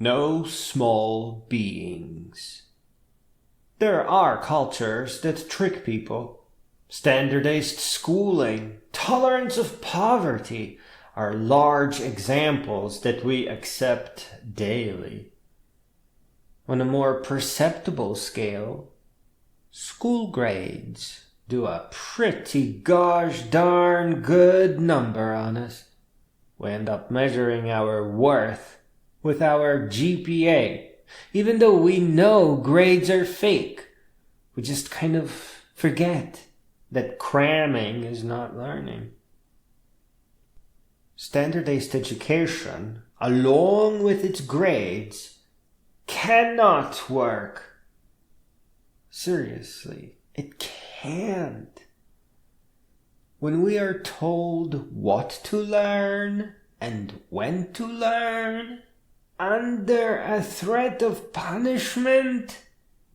no small beings. There are cultures that trick people. Standardized schooling, tolerance of poverty are large examples that we accept daily. On a more perceptible scale, school grades do a pretty gosh darn good number on us. We end up measuring our worth with our GPA, even though we know grades are fake. We just kind of forget that cramming is not learning. Standardized education, along with its grades, cannot work. Seriously, it can't. When we are told what to learn and when to learn, under a threat of punishment,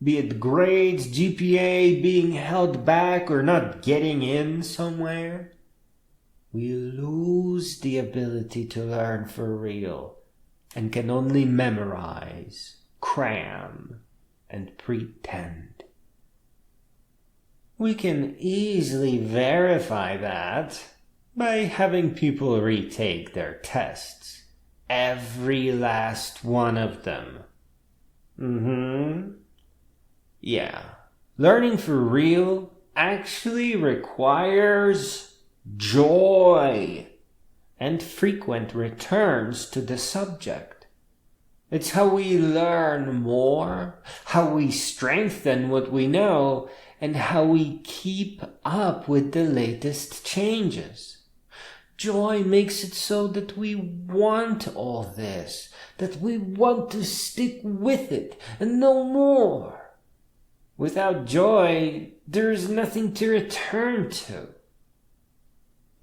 be it grades, GPA being held back or not getting in somewhere, we lose the ability to learn for real and can only memorize, cram, and pretend. We can easily verify that by having people retake their tests. Every last one of them. Yeah. Learning for real actually requires joy and frequent returns to the subject. It's how we learn more, how we strengthen what we know, and how we keep up with the latest changes. Joy makes it so that we want all this, that we want to stick with it and know more. Without joy, there is nothing to return to.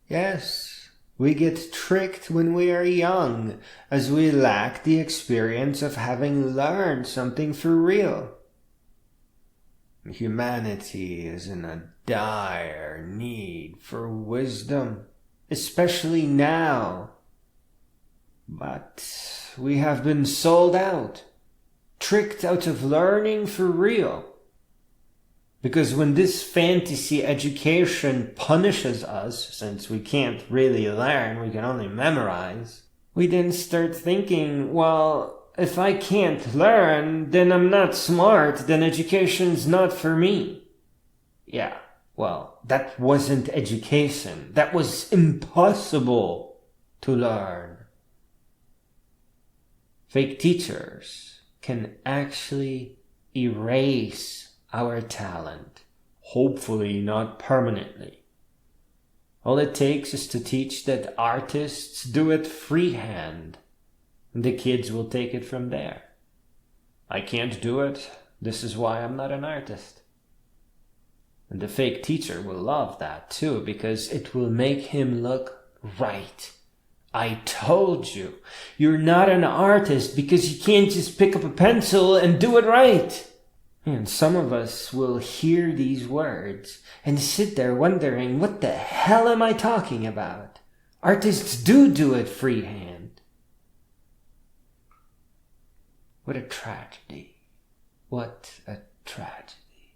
Yes, we get tricked when we are young, as we lack the experience of having learned something for real. Humanity is in a dire need for wisdom, especially now. But we have been sold out, tricked out of learning for real. Because when this fantasy education punishes us, since we can't really learn, we can only memorize, we then start thinking, well, if I can't learn, then I'm not smart, then education's not for me. Yeah, well, that wasn't education. That was impossible to learn. Fake teachers can actually erase our talent, hopefully not permanently. All it takes is to teach that artists do it freehand, and the kids will take it from there. I can't do it, this is why I'm not an artist. And the fake teacher will love that too, because it will make him look right. I told you, you're not an artist because you can't just pick up a pencil and do it right. And some of us will hear these words and sit there wondering, what the hell am I talking about? Artists do it freehand. What a tragedy. What a tragedy.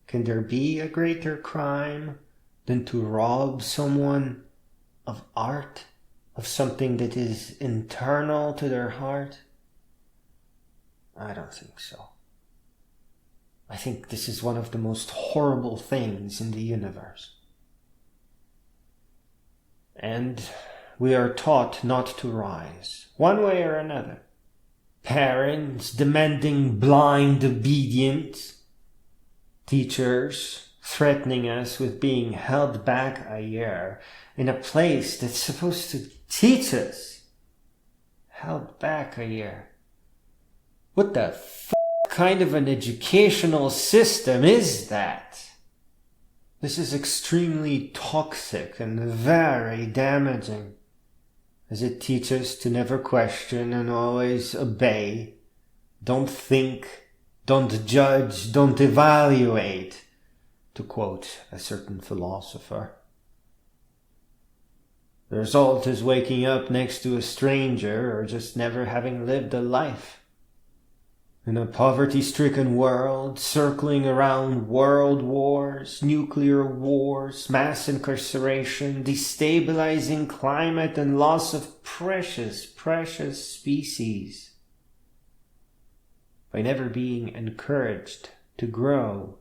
Can there be a greater crime than to rob someone of art, of something that is internal to their heart? I don't think so. I think this is one of the most horrible things in the universe. And we are taught not to rise, one way or another. Parents demanding blind obedience. Teachers threatening us with being held back a year in a place that's supposed to teach us. Held back a year. What the kind of an educational system is that? This is extremely toxic and very damaging, as it teaches to never question and always obey. Don't think, don't judge, don't evaluate, to quote a certain philosopher. The result is waking up next to a stranger or just never having lived a life. In a poverty-stricken world, circling around world wars, nuclear wars, mass incarceration, destabilizing climate, and loss of precious, precious species. By never being encouraged to grow,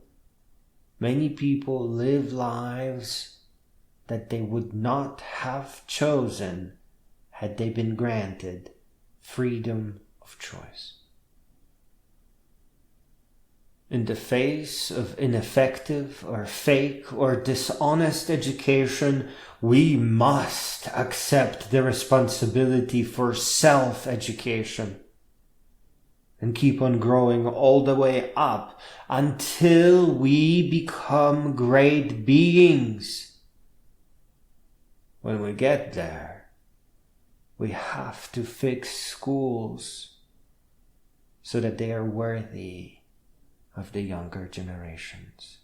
many people live lives that they would not have chosen had they been granted freedom of choice. In the face of ineffective or fake or dishonest education, we must accept the responsibility for self-education and keep on growing all the way up until we become great beings. When we get there, we have to fix schools so that they are worthy of the younger generations.